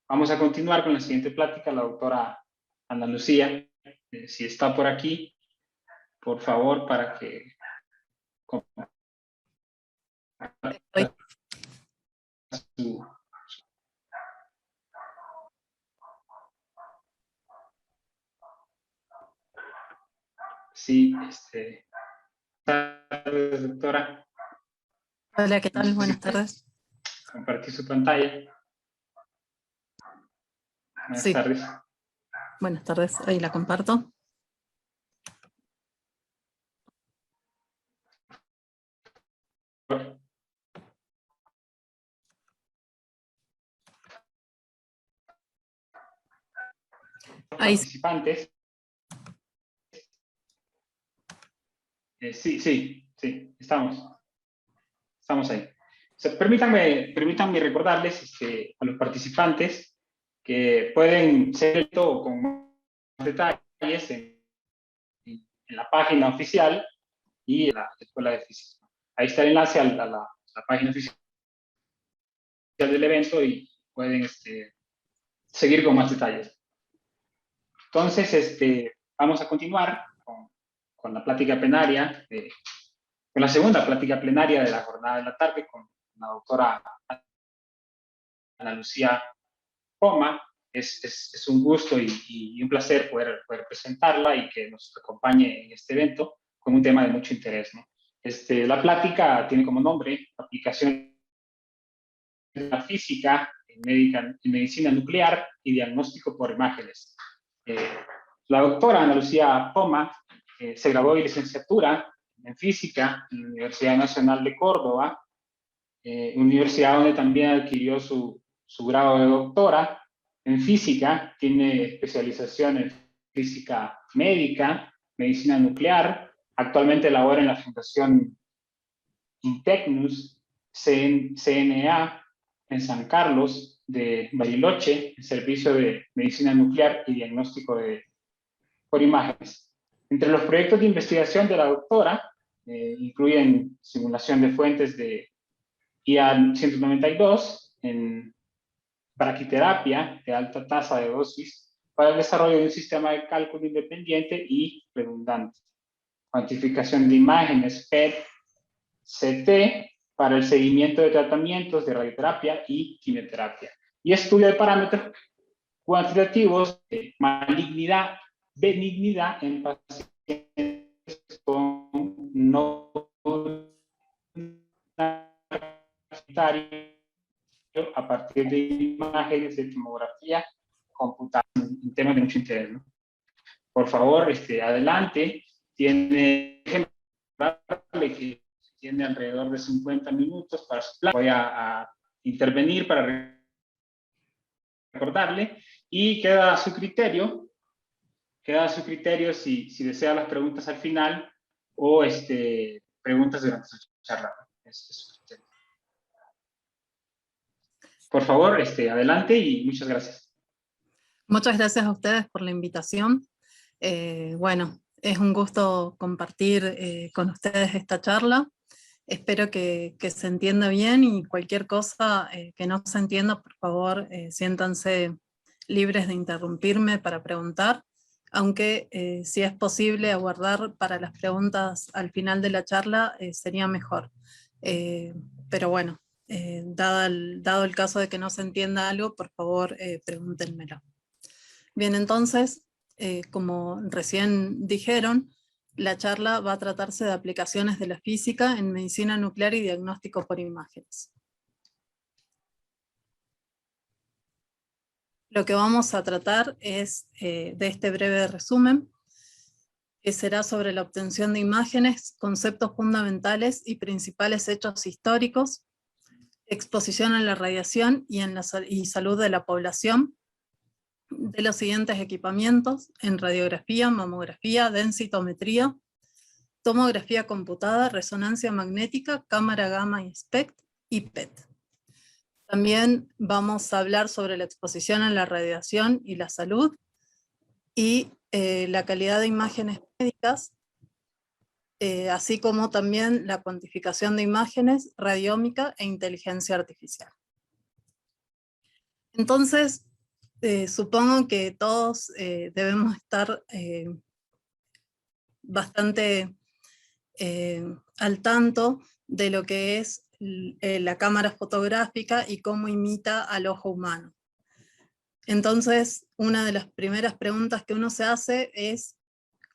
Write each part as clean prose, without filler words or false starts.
Vamos a continuar con la siguiente plática, la doctora Ana Lucía. Si está por aquí, por favor, para que... Sí, buenas tardes, doctora. Hola, ¿qué tal? Buenas tardes. Compartir su pantalla. Buenas tardes. Buenas tardes, ahí la comparto. Participantes. Sí, estamos ahí. O sea, permítanme recordarles a los participantes que pueden ser esto con más detalles en la página oficial y en la Escuela de Física. Ahí está el enlace a la página oficial del evento y pueden seguir con más detalles. Entonces, vamos a continuar con la plática plenaria, con la segunda plática plenaria de la jornada de la tarde con la doctora Ana Lucía Poma. Es un gusto y un placer poder presentarla y que nos acompañe en este evento con un tema de mucho interés, ¿no? La plática tiene como nombre Aplicación de la física en medicina nuclear y diagnóstico por imágenes. La doctora Ana Lucía Poma se graduó de licenciatura en física en la Universidad Nacional de Córdoba, universidad donde también adquirió su grado de doctora en física. Tiene especialización en física médica, medicina nuclear. Actualmente labora en la Fundación Intecnus CNA en San Carlos de Bariloche, en servicio de medicina nuclear y diagnóstico por imágenes. Entre los proyectos de investigación de la doctora incluyen simulación de fuentes de IA 192 en braquiterapia de alta tasa de dosis para el desarrollo de un sistema de cálculo independiente y redundante, cuantificación de imágenes PET, CT para el seguimiento de tratamientos de radioterapia y quimioterapia, y estudio de parámetros cuantitativos de malignidad, benignidad en pacientes con no a partir de imágenes de tomografía computada, un tema de mucho interés, ¿no? Por favor, adelante. Tiene que tiene alrededor de 50 minutos para su plan. Voy a intervenir para recordarle y queda a su criterio si desea las preguntas al final o preguntas durante su charla. Es su criterio. Por favor, adelante y muchas gracias. Muchas gracias a ustedes por la invitación. Bueno, es un gusto compartir con ustedes esta charla. Espero que se entienda bien y cualquier cosa que no se entienda, por favor, siéntanse libres de interrumpirme para preguntar, aunque si es posible aguardar para las preguntas al final de la charla sería mejor. Pero bueno, dado el caso de que no se entienda algo, por favor pregúntenmelo. Bien, entonces, como recién dijeron, la charla va a tratarse de aplicaciones de la física en medicina nuclear y diagnóstico por imágenes. Lo que vamos a tratar es de este breve resumen, que será sobre la obtención de imágenes, conceptos fundamentales y principales hechos históricos, exposición a la radiación y salud de la población, de los siguientes equipamientos en radiografía, mamografía, densitometría, tomografía computada, resonancia magnética, cámara gamma y SPECT y PET. También vamos a hablar sobre la exposición a la radiación y la salud y la calidad de imágenes médicas, así como también la cuantificación de imágenes, radiómica e inteligencia artificial. Entonces, supongo que todos debemos estar bastante al tanto de lo que es la cámara fotográfica y cómo imita al ojo humano. Entonces, una de las primeras preguntas que uno se hace es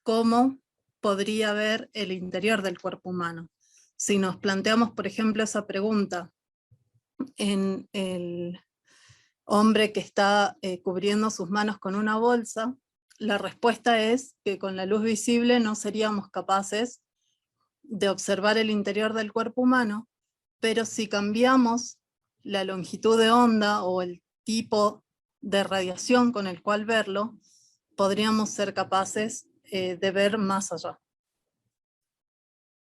cómo podría ver el interior del cuerpo humano. Si nos planteamos, por ejemplo, esa pregunta en el hombre que está cubriendo sus manos con una bolsa, la respuesta es que con la luz visible no seríamos capaces de observar el interior del cuerpo humano, pero si cambiamos la longitud de onda o el tipo de radiación con el cual verlo, podríamos ser capaces de ver más allá.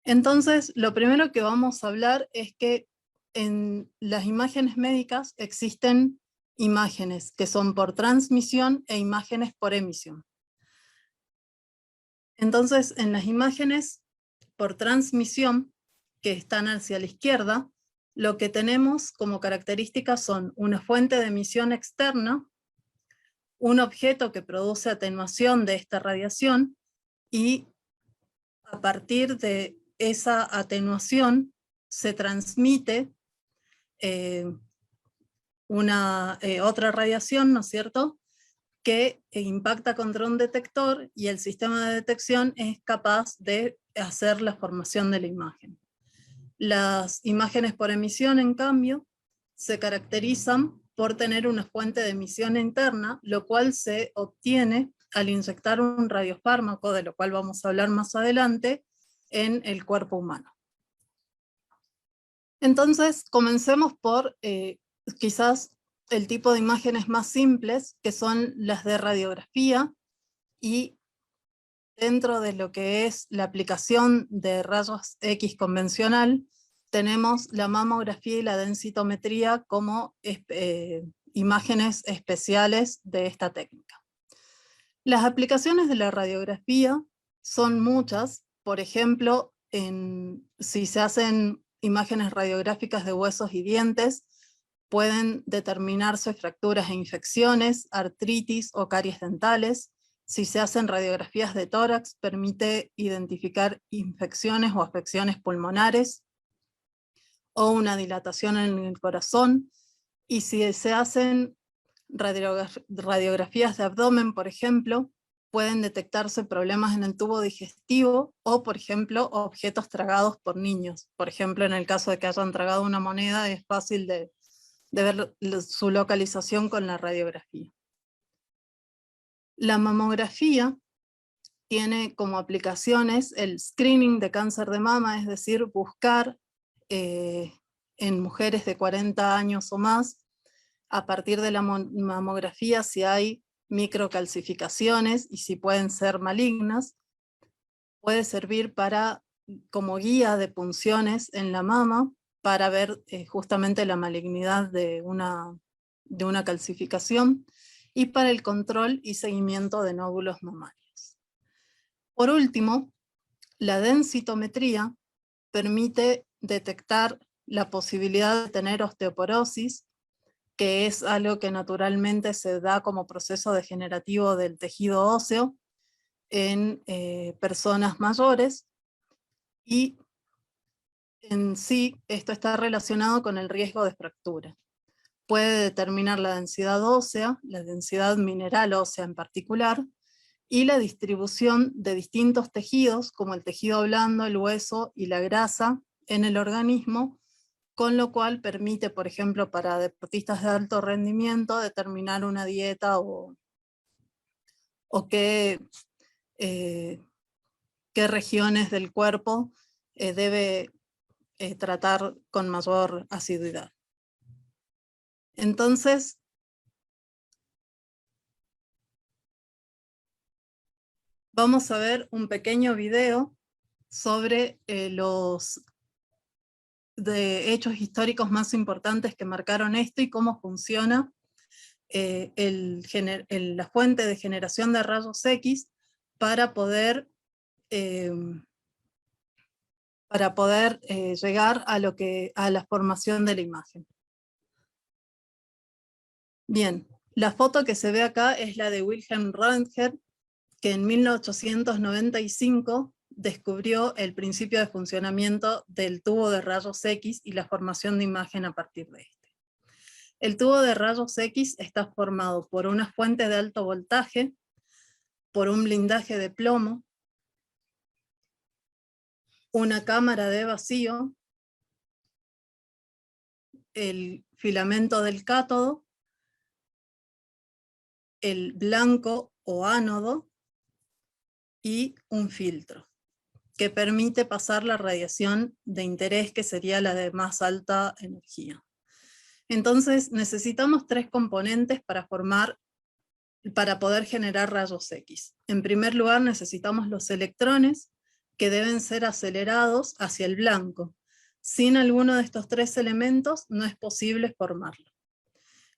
Entonces, lo primero que vamos a hablar es que en las imágenes médicas existen imágenes que son por transmisión e imágenes por emisión. Entonces, en las imágenes por transmisión, que están hacia la izquierda, lo que tenemos como características son una fuente de emisión externa, un objeto que produce atenuación de esta radiación, y a partir de esa atenuación se transmite otra radiación, ¿no es cierto?, que impacta contra un detector y el sistema de detección es capaz de hacer la formación de la imagen. Las imágenes por emisión, en cambio, se caracterizan por tener una fuente de emisión interna, lo cual se obtiene al inyectar un radiofármaco, de lo cual vamos a hablar más adelante, en el cuerpo humano. Entonces, comencemos por quizás el tipo de imágenes más simples, que son las de radiografía, y dentro de lo que es la aplicación de rayos X convencional, tenemos la mamografía y la densitometría como imágenes especiales de esta técnica. Las aplicaciones de la radiografía son muchas. Por ejemplo, si se hacen imágenes radiográficas de huesos y dientes, pueden determinarse fracturas e infecciones, artritis o caries dentales. Si se hacen radiografías de tórax, permite identificar infecciones o afecciones pulmonares o una dilatación en el corazón. Y si se hacen radiografías de abdomen, por ejemplo, pueden detectarse problemas en el tubo digestivo o, por ejemplo, objetos tragados por niños. Por ejemplo, en el caso de que hayan tragado una moneda, es fácil de ver su localización con la radiografía. La mamografía tiene como aplicaciones el screening de cáncer de mama, es decir, buscar en mujeres de 40 años o más, a partir de la mamografía, si hay microcalcificaciones y si pueden ser malignas. Puede servir como guía de punciones en la mama para ver justamente la malignidad de una calcificación, y para el control y seguimiento de nódulos mamarios. Por último, la densitometría permite detectar la posibilidad de tener osteoporosis, que es algo que naturalmente se da como proceso degenerativo del tejido óseo en personas mayores, y en sí esto está relacionado con el riesgo de fractura. Puede determinar la densidad ósea, la densidad mineral ósea en particular, y la distribución de distintos tejidos, como el tejido blando, el hueso y la grasa en el organismo, con lo cual permite, por ejemplo, para deportistas de alto rendimiento, determinar una dieta o qué regiones del cuerpo debe tratar con mayor asiduidad. Entonces, vamos a ver un pequeño video sobre los hechos históricos más importantes que marcaron esto y cómo funciona la fuente de generación de rayos X para poder llegar a la formación de la imagen. Bien, La foto que se ve acá es la de Wilhelm Röntgen, que en 1895 descubrió el principio de funcionamiento del tubo de rayos X y la formación de imagen a partir de este. El tubo de rayos X está formado por una fuente de alto voltaje, por un blindaje de plomo, una cámara de vacío, el filamento del cátodo, el blanco o ánodo y un filtro que permite pasar la radiación de interés, que sería la de más alta energía. Entonces necesitamos tres componentes para poder generar rayos X. En primer lugar necesitamos los electrones, que deben ser acelerados hacia el blanco. Sin alguno de estos tres elementos no es posible formarlo.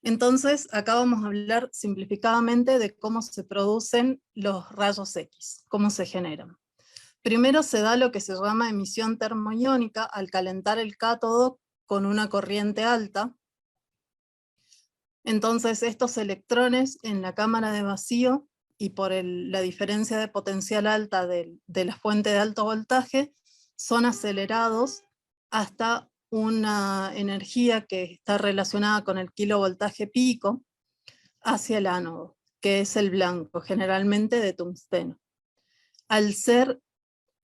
Entonces acá vamos a hablar simplificadamente de cómo se producen los rayos X, cómo se generan. Primero se da lo que se llama emisión termoiónica al calentar el cátodo con una corriente alta. Entonces estos electrones en la cámara de vacío y por la diferencia de potencial alta de la fuente de alto voltaje son acelerados hasta una energía que está relacionada con el kilovoltaje pico hacia el ánodo, que es el blanco, generalmente de tungsteno. Al ser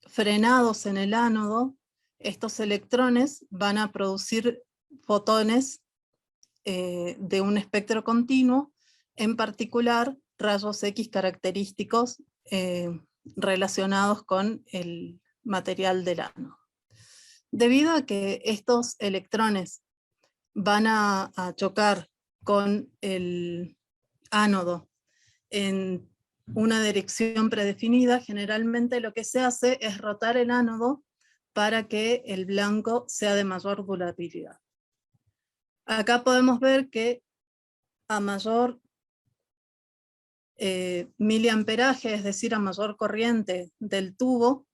frenados en el ánodo, estos electrones van a producir fotones de un espectro continuo, en particular rayos X característicos relacionados con el material del ánodo. Debido a que estos electrones van a chocar con el ánodo en una dirección predefinida, generalmente lo que se hace es rotar el ánodo para que el blanco sea de mayor durabilidad. Acá podemos ver que a mayor miliamperaje, es decir, a mayor corriente del tubo,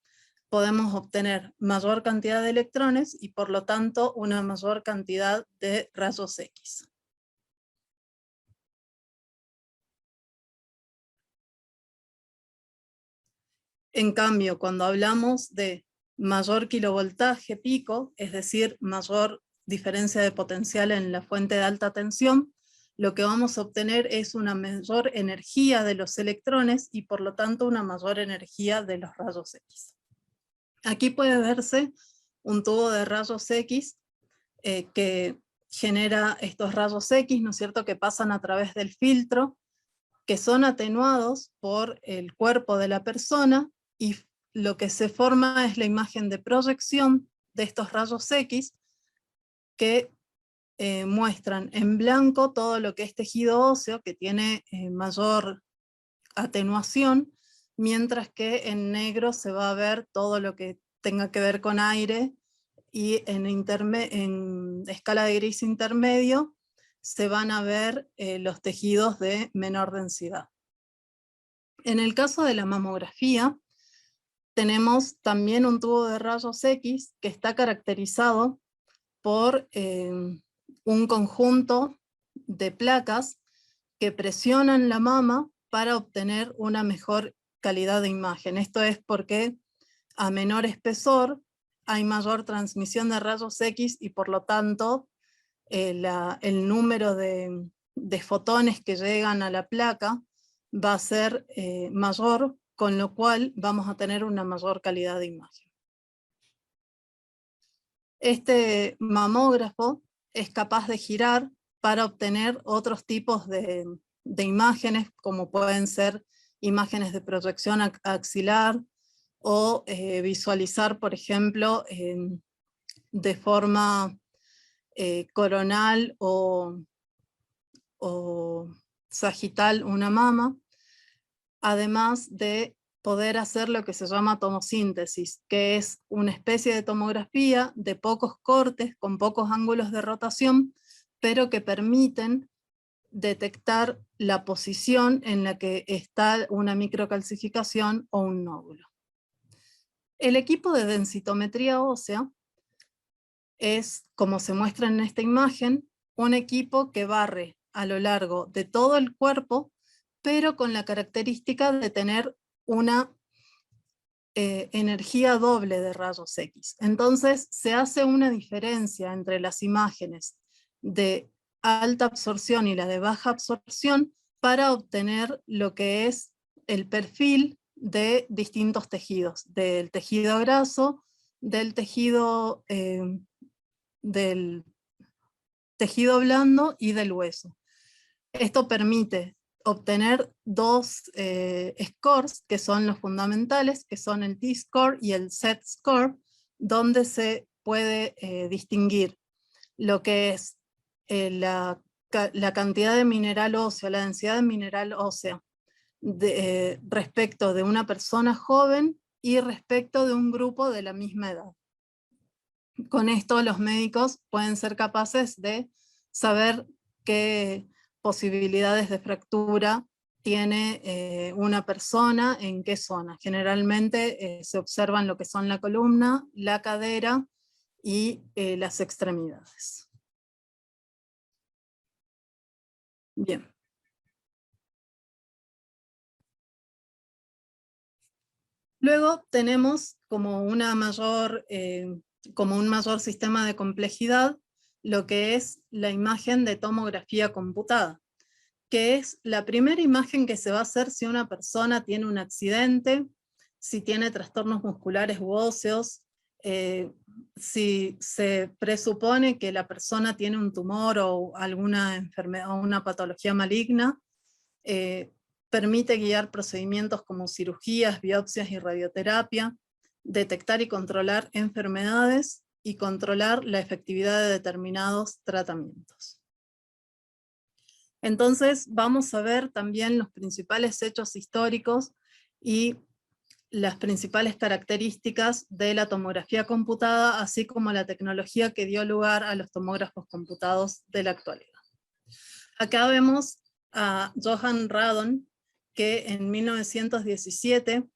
podemos obtener mayor cantidad de electrones y por lo tanto una mayor cantidad de rayos X. En cambio, cuando hablamos de mayor kilovoltaje pico, es decir, mayor diferencia de potencial en la fuente de alta tensión, lo que vamos a obtener es una mayor energía de los electrones y por lo tanto una mayor energía de los rayos X. Aquí puede verse un tubo de rayos X que genera estos rayos X, ¿no es cierto?, que pasan a través del filtro, que son atenuados por el cuerpo de la persona, y lo que se forma es la imagen de proyección de estos rayos X que muestran en blanco todo lo que es tejido óseo, que tiene mayor atenuación, mientras que en negro se va a ver todo lo que tenga que ver con aire, y en escala de gris intermedio se van a ver los tejidos de menor densidad. En el caso de la mamografía, tenemos también un tubo de rayos X que está caracterizado por un conjunto de placas que presionan la mama para obtener una mejor calidad de imagen. Esto es porque a menor espesor hay mayor transmisión de rayos X y por lo tanto el número de fotones que llegan a la placa va a ser mayor, con lo cual vamos a tener una mayor calidad de imagen. Este mamógrafo es capaz de girar para obtener otros tipos de imágenes, como pueden ser imágenes de proyección axilar, o visualizar, por ejemplo, de forma coronal o sagital una mama, además de poder hacer lo que se llama tomosíntesis, que es una especie de tomografía de pocos cortes, con pocos ángulos de rotación, pero que permiten detectar la posición en la que está una microcalcificación o un nódulo. El equipo de densitometría ósea es, como se muestra en esta imagen, un equipo que barre a lo largo de todo el cuerpo, pero con la característica de tener una energía doble de rayos X. Entonces se hace una diferencia entre las imágenes de alta absorción y la de baja absorción para obtener lo que es el perfil de distintos tejidos, del tejido graso, del tejido blando y del hueso. Esto permite obtener dos scores que son los fundamentales, que son el T-score y el Z-score, donde se puede distinguir lo que es la cantidad de mineral óseo, la densidad de mineral ósea respecto de una persona joven y respecto de un grupo de la misma edad. Con esto los médicos pueden ser capaces de saber qué posibilidades de fractura tiene una persona, en qué zona. Generalmente se observan lo que son la columna, la cadera y las extremidades. Bien. Luego tenemos como un mayor sistema de complejidad lo que es la imagen de tomografía computada, que es la primera imagen que se va a hacer si una persona tiene un accidente, si tiene trastornos musculares u óseos, si se presupone que la persona tiene un tumor o alguna enfermedad o una patología maligna, permite guiar procedimientos como cirugías, biopsias y radioterapia, detectar y controlar enfermedades y controlar la efectividad de determinados tratamientos. Entonces vamos a ver también los principales hechos históricos y las principales características de la tomografía computada, así como la tecnología que dio lugar a los tomógrafos computados de la actualidad. Acá vemos a Johan Radon, que en 1917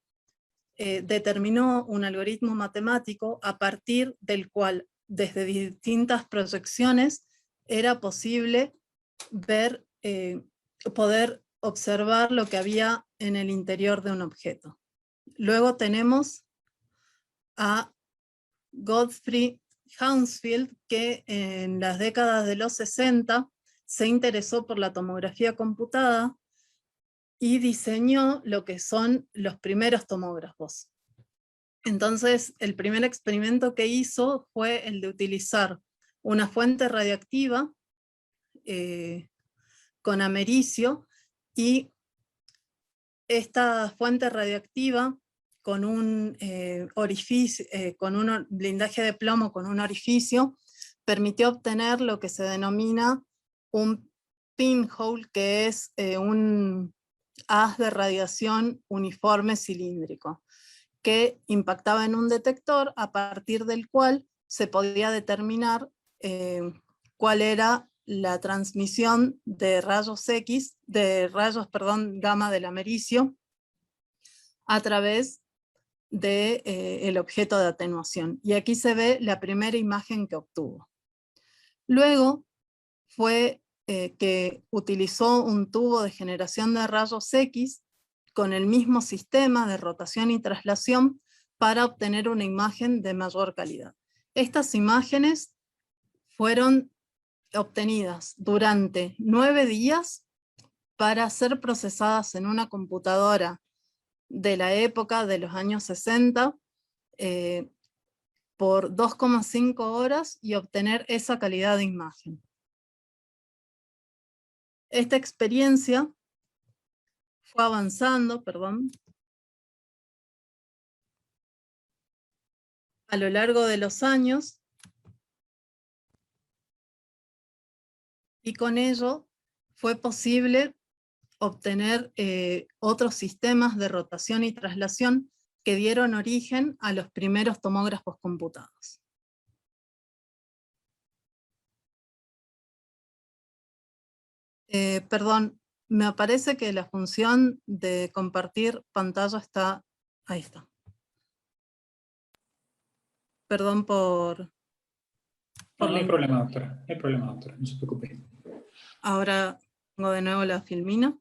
determinó un algoritmo matemático a partir del cual, desde distintas proyecciones, era posible ver, poder observar lo que había en el interior de un objeto. Luego tenemos a Gottfried Hounsfield, que en las décadas de los 60 se interesó por la tomografía computada y diseñó lo que son los primeros tomógrafos. Entonces, el primer experimento que hizo fue el de utilizar una fuente radiactiva con americio, y esta fuente radiactiva con un orificio, con un blindaje de plomo con un orificio, permitió obtener lo que se denomina un pinhole, que es un haz de radiación uniforme cilíndrico, que impactaba en un detector a partir del cual se podía determinar cuál era la transmisión de rayos X, gamma del americio, a través del objeto de atenuación. Y aquí se ve la primera imagen que obtuvo. Luego fue que utilizó un tubo de generación de rayos X con el mismo sistema de rotación y traslación para obtener una imagen de mayor calidad. Estas imágenes fueron obtenidas durante 9 días para ser procesadas en una computadora de la época de los años 60 por 2,5 horas y obtener esa calidad de imagen. Esta experiencia fue avanzando, a lo largo de los años, y con ello fue posible obtener otros sistemas de rotación y traslación que dieron origen a los primeros tomógrafos computados. Perdón, me aparece que la función de compartir pantalla está... Ahí está. Perdón por... No hay problema, doctora. No hay problema, doctora. No se preocupe. Ahora Pongo de nuevo la filmina.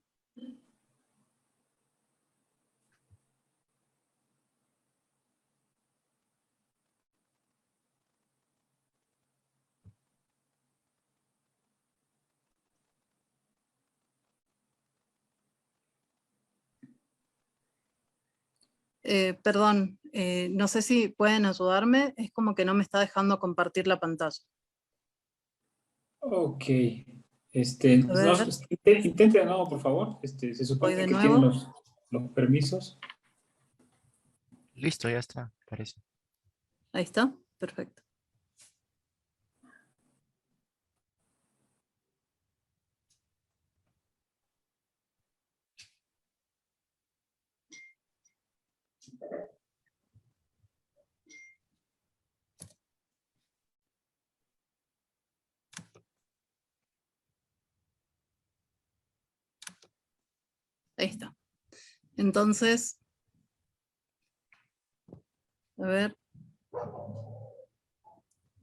Perdón, no sé si pueden ayudarme, es como que no me está dejando compartir la pantalla. Ok. A ver, Intente de nuevo, por favor. Se voy supone de que tienen nuevo. los permisos. Listo, ya está, parece. Ahí está, perfecto. Ahí está. Entonces, a ver.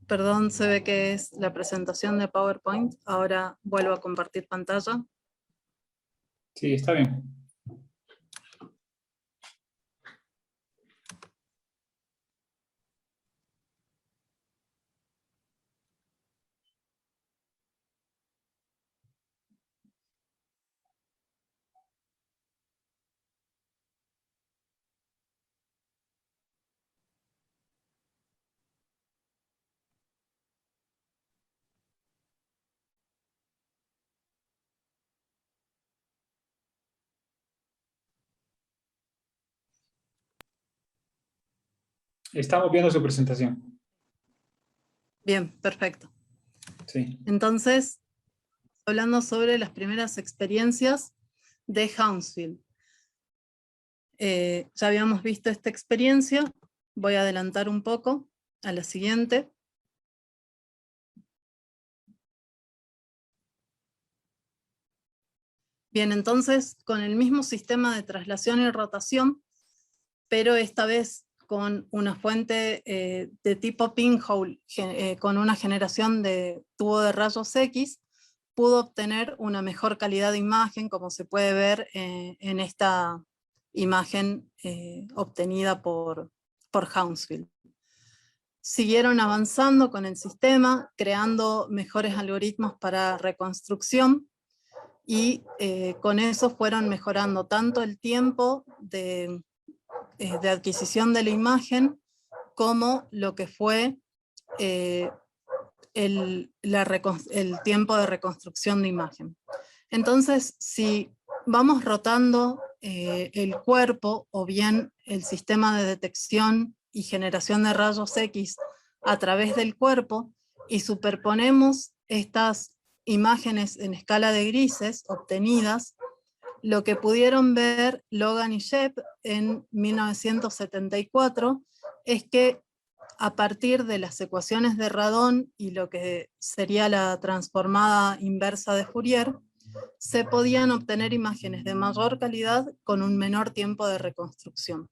Perdón, se ve que es la presentación de PowerPoint. Ahora vuelvo a compartir pantalla. Sí, está bien. Estamos viendo su presentación. Bien, perfecto. Sí. Entonces, hablando sobre las primeras experiencias de Hounsfield. Ya habíamos visto esta experiencia, voy a adelantar un poco a la siguiente. Bien, entonces con el mismo sistema de traslación y rotación, pero esta vez con una fuente de tipo pinhole, con una generación de tubo de rayos X, pudo obtener una mejor calidad de imagen, como se puede ver en esta imagen obtenida por Hounsfield. Siguieron avanzando con el sistema, creando mejores algoritmos para reconstrucción, y con eso fueron mejorando tanto el tiempo de adquisición de la imagen, como lo que fue el tiempo de reconstrucción de imagen. Entonces, si vamos rotando el cuerpo, o bien el sistema de detección y generación de rayos X a través del cuerpo, y superponemos estas imágenes en escala de grises obtenidas, lo que pudieron ver Logan y Shep en 1974 es que a partir de las ecuaciones de Radon y lo que sería la transformada inversa de Fourier, se podían obtener imágenes de mayor calidad con un menor tiempo de reconstrucción.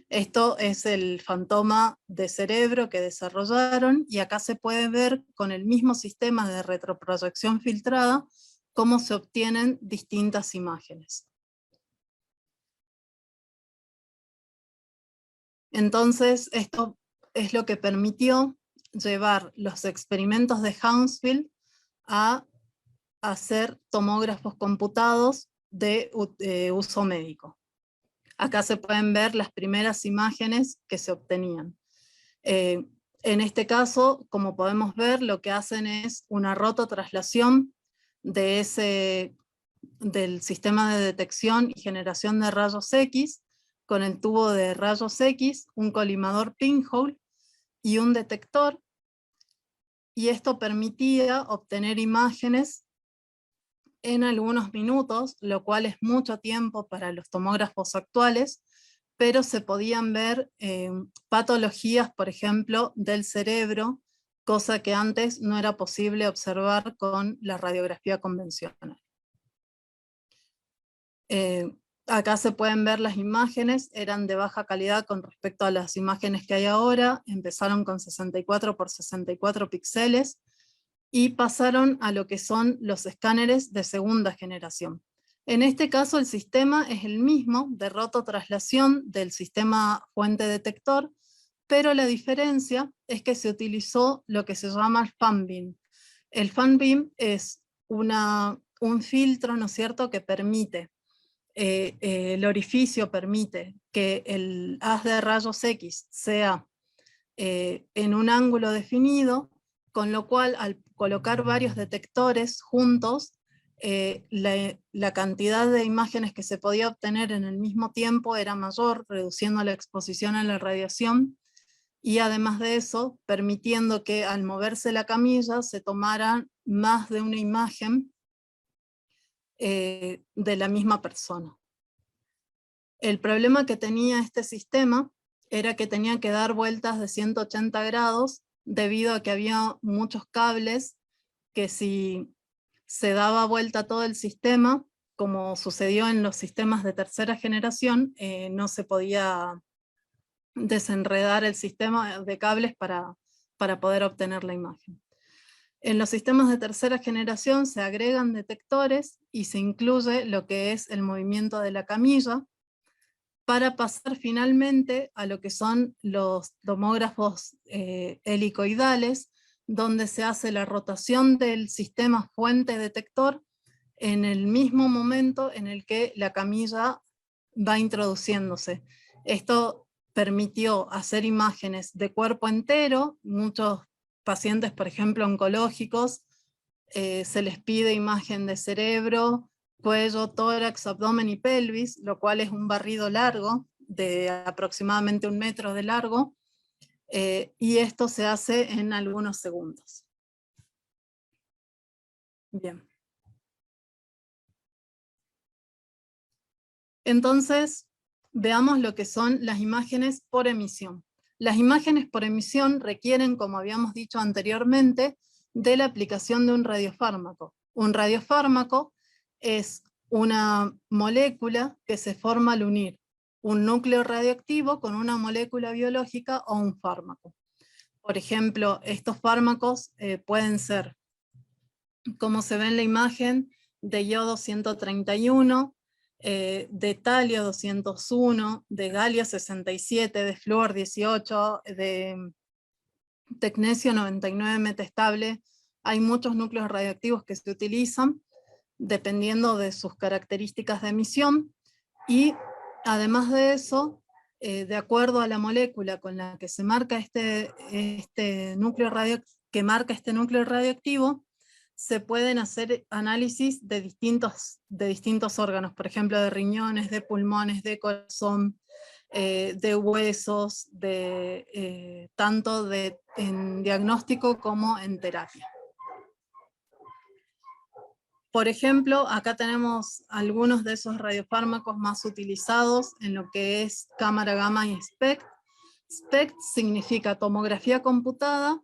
Esto es el fantoma de cerebro que desarrollaron, y acá se puede ver con el mismo sistema de retroproyección filtrada cómo se obtienen distintas imágenes. Entonces, esto es lo que permitió llevar los experimentos de Hounsfield a hacer tomógrafos computados de uso médico. Acá se pueden ver las primeras imágenes que se obtenían. En este caso, como podemos ver, lo que hacen es una rototraslación del sistema de detección y generación de rayos X, con el tubo de rayos X, un colimador pinhole y un detector, y esto permitía obtener imágenes en algunos minutos, lo cual es mucho tiempo para los tomógrafos actuales, pero se podían ver patologías, por ejemplo, del cerebro, cosa que antes no era posible observar con la radiografía convencional. Acá se pueden ver las imágenes, eran de baja calidad con respecto a las imágenes que hay ahora, empezaron con 64 por 64 píxeles, y pasaron a lo que son los escáneres de segunda generación. En este caso el sistema es el mismo de rototraslación del sistema fuente detector, pero la diferencia es que se utilizó lo que se llama el fan beam. El fan beam es un filtro, ¿no es cierto?, que permite, el orificio permite que el haz de rayos X sea en un ángulo definido, con lo cual al colocar varios detectores juntos, la cantidad de imágenes que se podía obtener en el mismo tiempo era mayor, reduciendo la exposición a la radiación, y además de eso, permitiendo que al moverse la camilla se tomaran más de una imagen de la misma persona. El problema que tenía este sistema era que tenía que dar vueltas de 180 grados debido a que había muchos cables que si se daba vuelta todo el sistema, como sucedió en los sistemas de tercera generación, no se podía desenredar el sistema de cables para poder obtener la imagen. En los sistemas de tercera generación se agregan detectores y se incluye lo que es el movimiento de la camilla, para pasar finalmente a lo que son los tomógrafos helicoidales, donde se hace la rotación del sistema fuente detector en el mismo momento en el que la camilla va introduciéndose. Esto permitió hacer imágenes de cuerpo entero. Muchos pacientes, por ejemplo, oncológicos, se les pide imagen de cerebro, cuello, tórax, abdomen y pelvis, lo cual es un barrido largo, de aproximadamente 1 metro de largo, y esto se hace en algunos segundos. Bien. Entonces, veamos lo que son las imágenes por emisión. Las imágenes por emisión requieren, como habíamos dicho anteriormente, de la aplicación de un radiofármaco. Un radiofármaco es una molécula que se forma al unir un núcleo radioactivo con una molécula biológica o un fármaco. Por ejemplo, estos fármacos pueden ser, como se ve en la imagen, de yodo 131, de talio 201, de galio 67, de flúor 18, de tecnesio 99 metastable. Hay muchos núcleos radioactivos que se utilizan dependiendo de sus características de emisión, y además de eso, de acuerdo a la molécula con la que se marca este núcleo radioactivo, se pueden hacer análisis de distintos órganos, por ejemplo de riñones, de pulmones, de corazón, de huesos, tanto en diagnóstico como en terapia. Por ejemplo, acá tenemos algunos de esos radiofármacos más utilizados en lo que es cámara gamma y SPECT. SPECT significa tomografía computada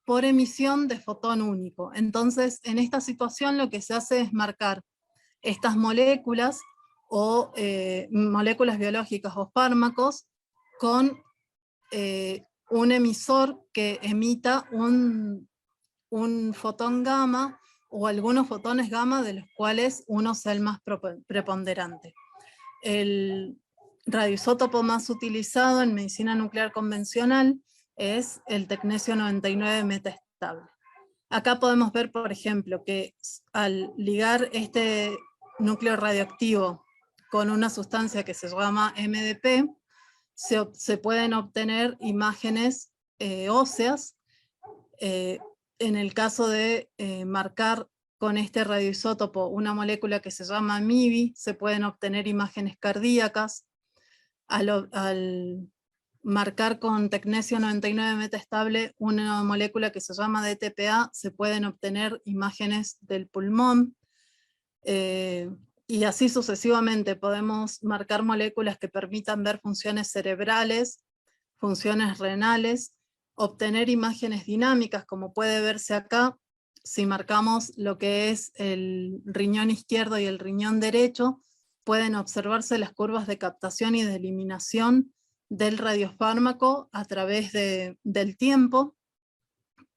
por emisión de fotón único. Entonces, en esta situación lo que se hace es marcar estas moléculas o moléculas biológicas o fármacos con un emisor que emita un fotón gamma o algunos fotones gamma, de los cuales uno sea el más preponderante. El radioisótopo más utilizado en medicina nuclear convencional es el tecnesio 99 metastable. Acá podemos ver, por ejemplo, que al ligar este núcleo radioactivo con una sustancia que se llama MDP, se pueden obtener imágenes óseas. En el caso de marcar con este radioisótopo una molécula que se llama MIBI, se pueden obtener imágenes cardíacas. Al marcar con tecnesio 99 metastable una molécula que se llama DTPA, se pueden obtener imágenes del pulmón, y así sucesivamente. Podemos marcar moléculas que permitan ver funciones cerebrales, funciones renales, obtener imágenes dinámicas, como puede verse acá. Si marcamos lo que es el riñón izquierdo y el riñón derecho, pueden observarse las curvas de captación y de eliminación del radiofármaco a través del tiempo,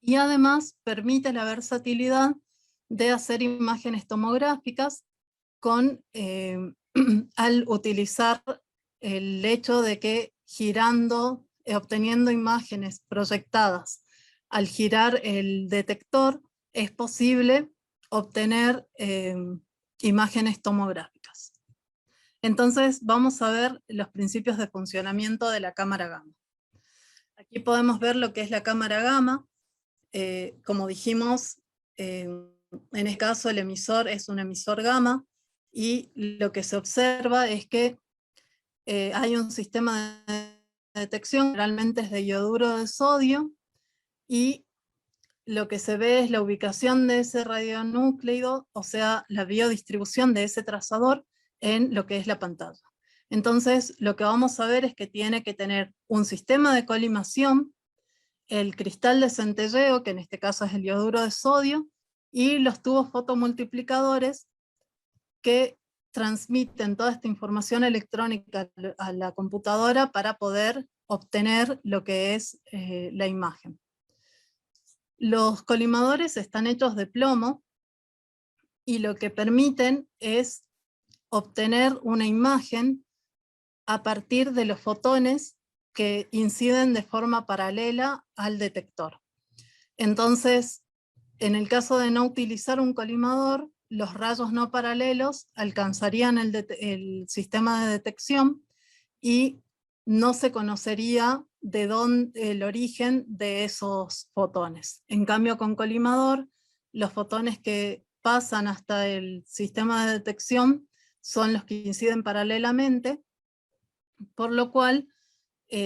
Y además permite la versatilidad de hacer imágenes tomográficas al utilizar el hecho de que girando, obteniendo imágenes proyectadas, al girar el detector, es posible obtener imágenes tomográficas. Entonces vamos a ver los principios de funcionamiento de la cámara gamma. Aquí podemos ver lo que es la cámara gamma. Como dijimos, en este caso el emisor es un emisor gamma, y lo que se observa es que hay un sistema de detección, generalmente es de iodouro de sodio, y lo que se ve es la ubicación de ese radionúclido, o sea, la biodistribución de ese trazador en lo que es la pantalla. Entonces, lo que vamos a ver es que tiene que tener un sistema de colimación, el cristal de centelleo, que en este caso es el iodouro de sodio, y los tubos fotomultiplicadores que transmiten toda esta información electrónica a la computadora para poder obtener lo que es la imagen. Los colimadores están hechos de plomo y lo que permiten es obtener una imagen a partir de los fotones que inciden de forma paralela al detector. Entonces, en el caso de no utilizar un colimador, los rayos no paralelos alcanzarían el sistema de detección y no se conocería de dónde el origen de esos fotones. En cambio, con colimador, los fotones que pasan hasta el sistema de detección son los que inciden paralelamente, por lo cual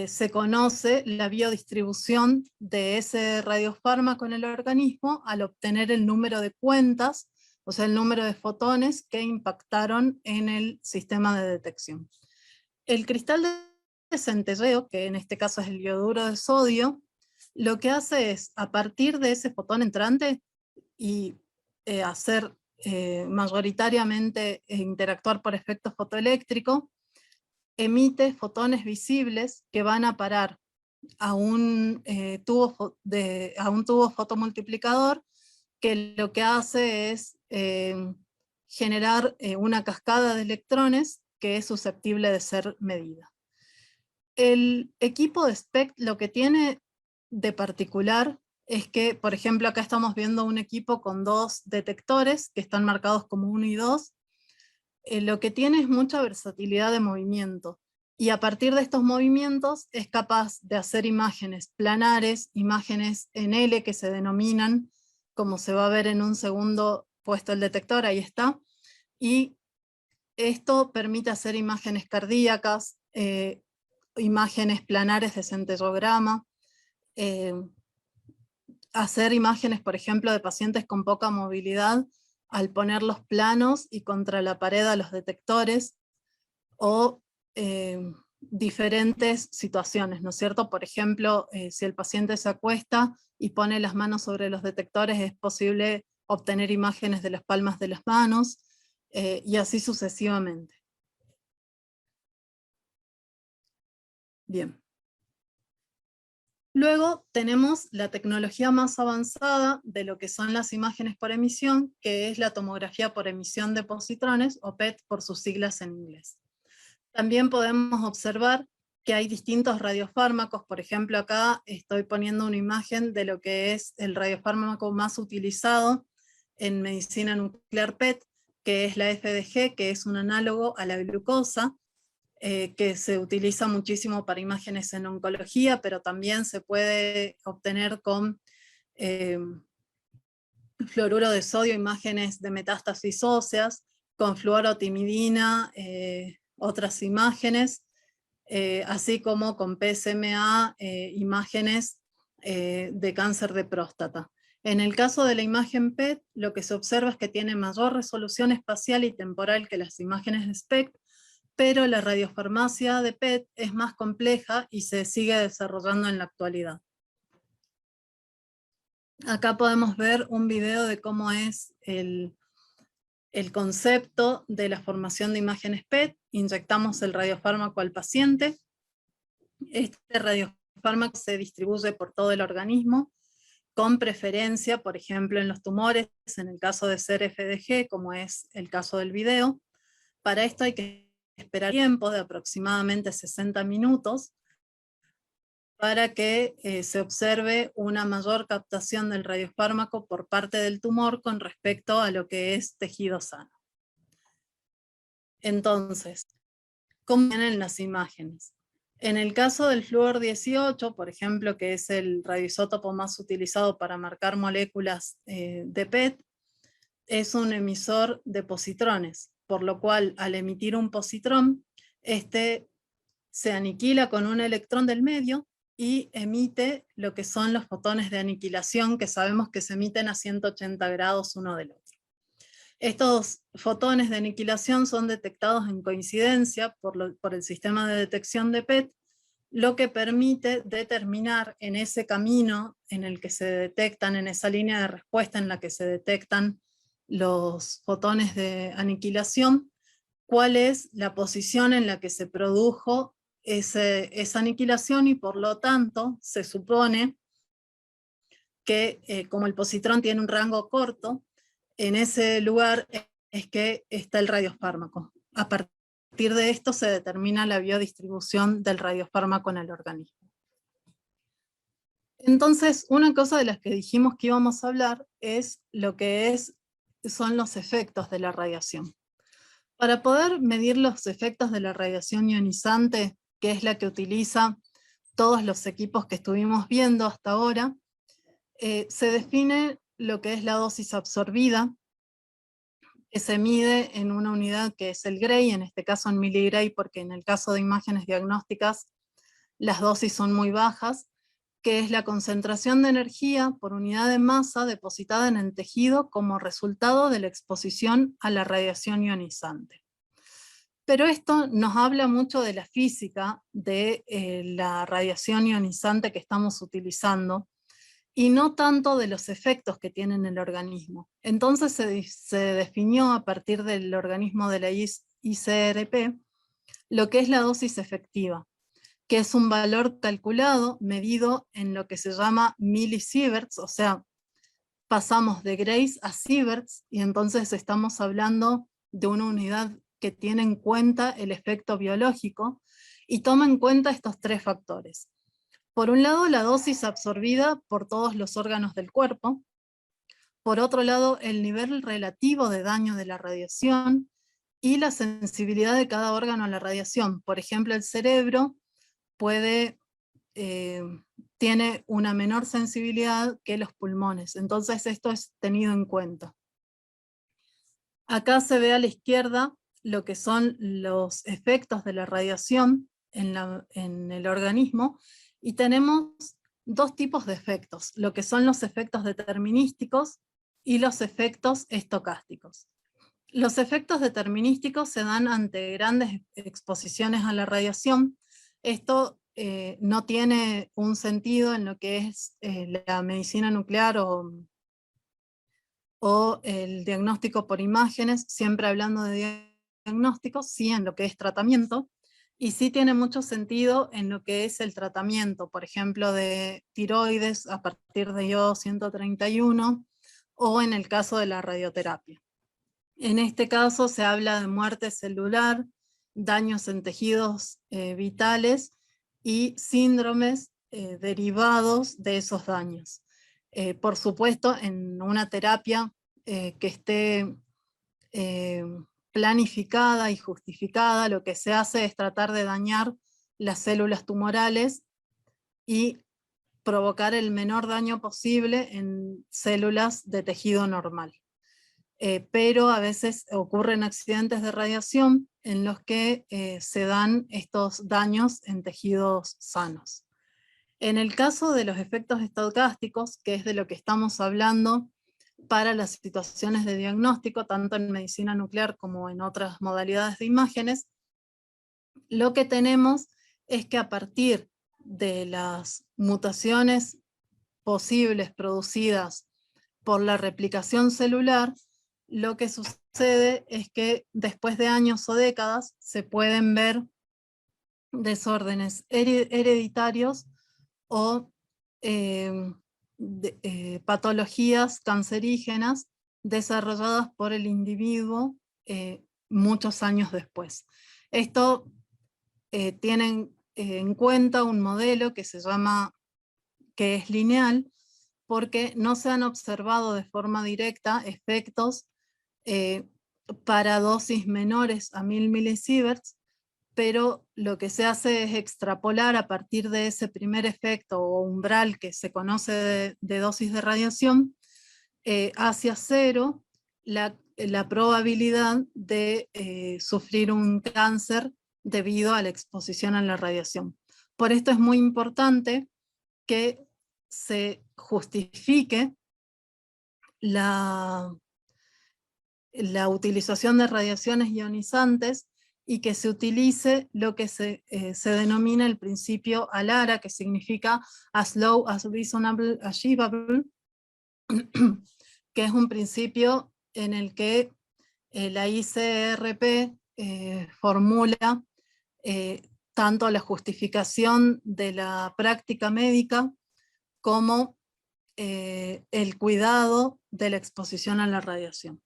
se conoce la biodistribución de ese radiofármaco en el organismo al obtener el número de cuentas, o sea, el número de fotones que impactaron en el sistema de detección. El cristal de centelleo, que en este caso es el iodouro de sodio, lo que hace es, a partir de ese fotón entrante y hacer mayoritariamente interactuar por efecto fotoeléctrico, emite fotones visibles que van a parar a un tubo fotomultiplicador, que lo que hace es generar una cascada de electrones que es susceptible de ser medida. El equipo de SPECT lo que tiene de particular es que, por ejemplo, acá estamos viendo un equipo con 2 detectores que están marcados como 1 y 2. Lo que tiene es mucha versatilidad de movimiento, y a partir de estos movimientos es capaz de hacer imágenes planares, imágenes en L que se denominan, como se va a ver en un segundo puesto el detector, ahí está, y esto permite hacer imágenes cardíacas, imágenes planares de centellograma, hacer imágenes, por ejemplo, de pacientes con poca movilidad, al poner los planos y contra la pared a los detectores, o diferentes situaciones, ¿no es cierto? Por ejemplo, si el paciente se acuesta y pone las manos sobre los detectores, es posible obtener imágenes de las palmas de las manos, y así sucesivamente. Bien. Luego tenemos la tecnología más avanzada de lo que son las imágenes por emisión, que es la tomografía por emisión de positrones, o PET por sus siglas en inglés. También podemos observar que hay distintos radiofármacos. Por ejemplo, acá estoy poniendo una imagen de lo que es el radiofármaco más utilizado en medicina nuclear PET, que es la FDG, que es un análogo a la glucosa, que se utiliza muchísimo para imágenes en oncología, pero también se puede obtener con fluoruro de sodio, imágenes de metástasis óseas, con fluorotimidina, otras imágenes, así como con PSMA, imágenes de cáncer de próstata. En el caso de la imagen PET, lo que se observa es que tiene mayor resolución espacial y temporal que las imágenes de SPECT, pero la radiofarmacia de PET es más compleja y se sigue desarrollando en la actualidad. Acá podemos ver un video de cómo es el concepto de la formación de imágenes PET. Inyectamos el radiofármaco al paciente. Este radiofármaco se distribuye por todo el organismo con preferencia, por ejemplo, en los tumores, en el caso de ser FDG, como es el caso del video. Para esto hay que esperar tiempo de aproximadamente 60 minutos para que se observe una mayor captación del radiofármaco por parte del tumor con respecto a lo que es tejido sano. Entonces, ¿cómo vienen las imágenes? En el caso del flúor 18, por ejemplo, que es el radioisótopo más utilizado para marcar moléculas de PET, es un emisor de positrones, por lo cual al emitir un positrón, este se aniquila con un electrón del medio y emite lo que son los fotones de aniquilación, que sabemos que se emiten a 180 grados uno del otro. Estos fotones de aniquilación son detectados en coincidencia por el sistema de detección de PET, lo que permite determinar en ese camino en el que se detectan, en esa línea de respuesta en la que se detectan los fotones de aniquilación, cuál es la posición en la que se produjo esa aniquilación, y por lo tanto se supone que como el positrón tiene un rango corto, en ese lugar es que está el radiofármaco. A partir de esto se determina la biodistribución del radiofármaco en el organismo. Entonces, una cosa de las que dijimos que íbamos a hablar es lo que son los efectos de la radiación. Para poder medir los efectos de la radiación ionizante, que es la que utiliza todos los equipos que estuvimos viendo hasta ahora, se define lo que es la dosis absorbida, que se mide en una unidad que es el Gray, en este caso en miligray, porque en el caso de imágenes diagnósticas las dosis son muy bajas, que es la concentración de energía por unidad de masa depositada en el tejido como resultado de la exposición a la radiación ionizante. Pero esto nos habla mucho de la física de la radiación ionizante que estamos utilizando, y no tanto de los efectos que tiene en el organismo. Entonces se definió a partir del organismo de la ICRP lo que es la dosis efectiva, que es un valor calculado, medido en lo que se llama milisieverts, o sea, pasamos de grays a sieverts, y entonces estamos hablando de una unidad que tiene en cuenta el efecto biológico, y toma en cuenta estos tres factores. Por un lado, la dosis absorbida por todos los órganos del cuerpo. Por otro lado, el nivel relativo de daño de la radiación y la sensibilidad de cada órgano a la radiación. Por ejemplo, el cerebro tiene una menor sensibilidad que los pulmones. Entonces esto es tenido en cuenta. Acá se ve a la izquierda lo que son los efectos de la radiación en el organismo, y tenemos dos tipos de efectos, lo que son los efectos determinísticos y los efectos estocásticos. Los efectos determinísticos se dan ante grandes exposiciones a la radiación. Esto no tiene un sentido en lo que es la medicina nuclear o el diagnóstico por imágenes, siempre hablando de diagnóstico, sí en lo que es tratamiento, y sí tiene mucho sentido en lo que es el tratamiento, por ejemplo, de tiroides a partir de iodo 131, o en el caso de la radioterapia. En este caso se habla de muerte celular, daños en tejidos vitales y síndromes derivados de esos daños. Por supuesto, en una terapia que esté planificada y justificada, lo que se hace es tratar de dañar las células tumorales y provocar el menor daño posible en células de tejido normal. Pero a veces ocurren accidentes de radiación en los que se dan estos daños en tejidos sanos. En el caso de los efectos estocásticos, que es de lo que estamos hablando para las situaciones de diagnóstico, tanto en medicina nuclear como en otras modalidades de imágenes, lo que tenemos es que a partir de las mutaciones posibles producidas por la replicación celular, lo que sucede es que después de años o décadas se pueden ver desórdenes hereditarios o patologías cancerígenas desarrolladas por el individuo muchos años después. Esto tienen en cuenta un modelo que que es lineal, porque no se han observado de forma directa efectos para dosis menores a 1000 milisieverts, pero lo que se hace es extrapolar a partir de ese primer efecto o umbral que se conoce de dosis de radiación hacia cero la probabilidad de sufrir un cáncer debido a la exposición a la radiación. Por esto es muy importante que se justifique la utilización de radiaciones ionizantes y que se utilice lo que se denomina el principio ALARA, que significa as low as reasonably achievable, que es un principio en el que la ICRP formula tanto la justificación de la práctica médica como el cuidado de la exposición a la radiación.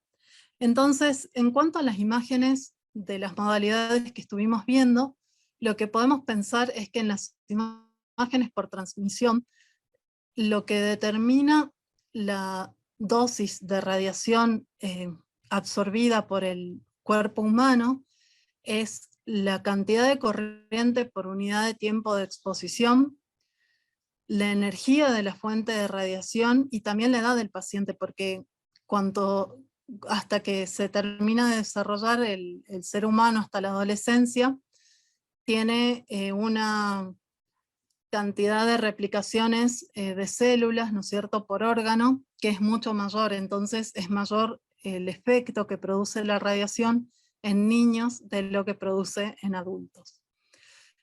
Entonces, en cuanto a las imágenes de las modalidades que estuvimos viendo, lo que podemos pensar es que en las imágenes por transmisión, lo que determina la dosis de radiación absorbida por el cuerpo humano es la cantidad de corriente por unidad de tiempo de exposición, la energía de la fuente de radiación y también la edad del paciente, porque hasta que se termina de desarrollar el ser humano hasta la adolescencia, tiene una cantidad de replicaciones de células, ¿no es cierto?, por órgano, que es mucho mayor, entonces es mayor el efecto que produce la radiación en niños de lo que produce en adultos.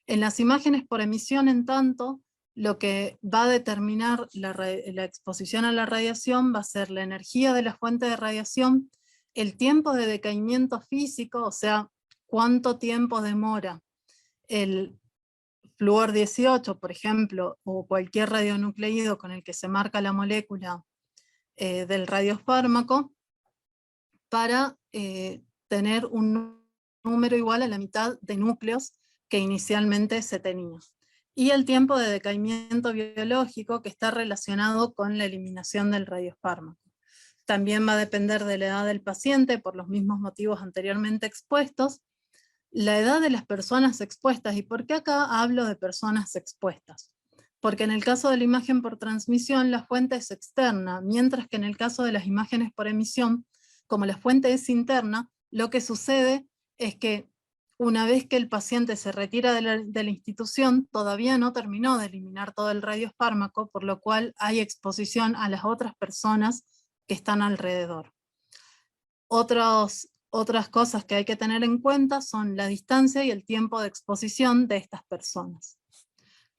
En las imágenes por emisión, en tanto, lo que va a determinar la exposición a la radiación va a ser la energía de la fuente de radiación, el tiempo de decaimiento físico, o sea, cuánto tiempo demora el flúor 18, por ejemplo, o cualquier radionucleído con el que se marca la molécula del radiofármaco, para tener un número igual a la mitad de núcleos que inicialmente se tenía. Y el tiempo de decaimiento biológico, que está relacionado con la eliminación del radiofármaco. También va a depender de la edad del paciente, por los mismos motivos anteriormente expuestos, la edad de las personas expuestas. ¿Y por qué acá hablo de personas expuestas? Porque en el caso de la imagen por transmisión, la fuente es externa, mientras que en el caso de las imágenes por emisión, como la fuente es interna, lo que sucede es que una vez que el paciente se retira de la institución, todavía no terminó de eliminar todo el radiofármaco, por lo cual hay exposición a las otras personas que están alrededor. Otras cosas que hay que tener en cuenta son la distancia y el tiempo de exposición de estas personas.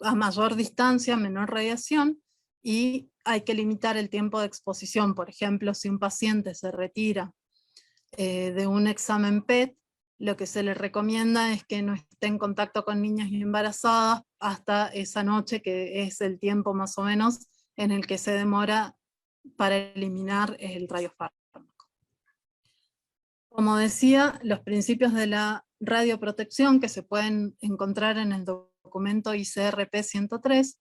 A mayor distancia, menor radiación, y hay que limitar el tiempo de exposición. Por ejemplo, si un paciente se retira de un examen PET, lo que se le recomienda es que no esté en contacto con niñas y embarazadas hasta esa noche, que es el tiempo más o menos en el que se demora para eliminar el radiofármaco. Como decía, los principios de la radioprotección que se pueden encontrar en el documento ICRP 103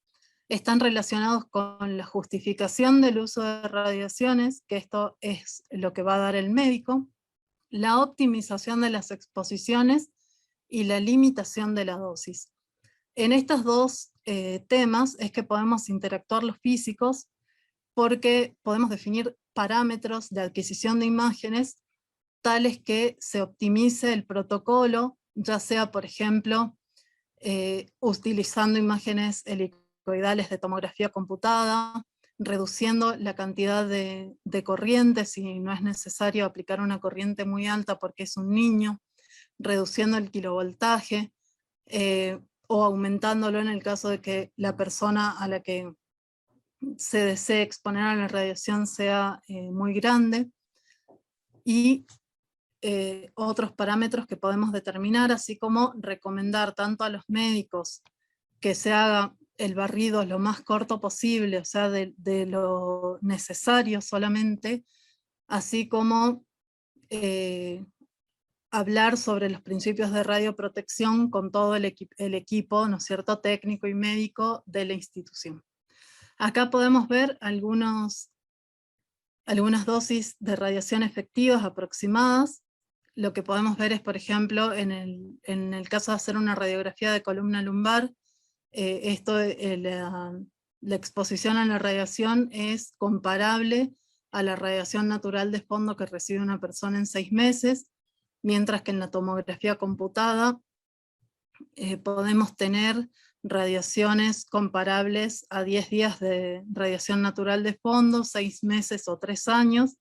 están relacionados con la justificación del uso de radiaciones, que esto es lo que va a dar el médico, la optimización de las exposiciones y la limitación de la dosis. En estos dos temas es que podemos interactuar los físicos, porque podemos definir parámetros de adquisición de imágenes tales que se optimice el protocolo, ya sea, por ejemplo, utilizando imágenes helicoidales de tomografía computada, reduciendo la cantidad de corriente si no es necesario aplicar una corriente muy alta porque es un niño, reduciendo el kilovoltaje, o aumentándolo en el caso de que la persona a la que se desee exponer a la radiación sea muy grande, y otros parámetros que podemos determinar, así como recomendar tanto a los médicos que se haga el barrido lo más corto posible, o sea, de lo necesario solamente, así como hablar sobre los principios de radioprotección con todo el equipo, ¿no es cierto?, técnico y médico de la institución. Acá podemos ver algunas dosis de radiación efectivas aproximadas. Lo que podemos ver es, por ejemplo, en el caso de hacer una radiografía de columna lumbar, la exposición a la radiación es comparable a la radiación natural de fondo que recibe una persona en 6 meses, mientras que en la tomografía computada podemos tener radiaciones comparables a 10 días de radiación natural de fondo, 6 meses o 3 años,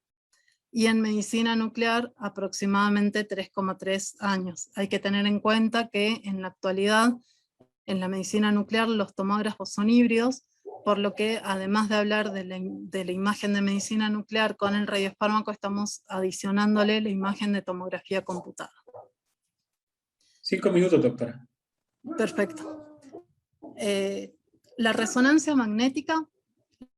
y en medicina nuclear aproximadamente 3,3 años. Hay que tener en cuenta que en la actualidad, en la medicina nuclear, los tomógrafos son híbridos, por lo que además de hablar de la imagen de medicina nuclear con el radiofármaco, estamos adicionándole la imagen de tomografía computada. 5 minutos, doctora. Perfecto. La resonancia magnética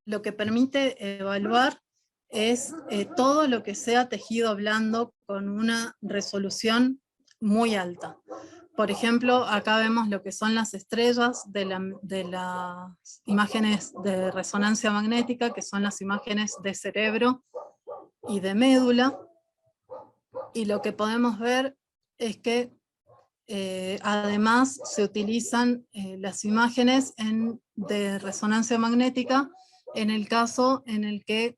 lo que permite evaluar es todo lo que sea tejido blando con una resolución muy alta. Por ejemplo, acá vemos lo que son las estrellas de las imágenes de resonancia magnética, que son las imágenes de cerebro y de médula, y lo que podemos ver es que además se utilizan las imágenes de resonancia magnética en el caso en el que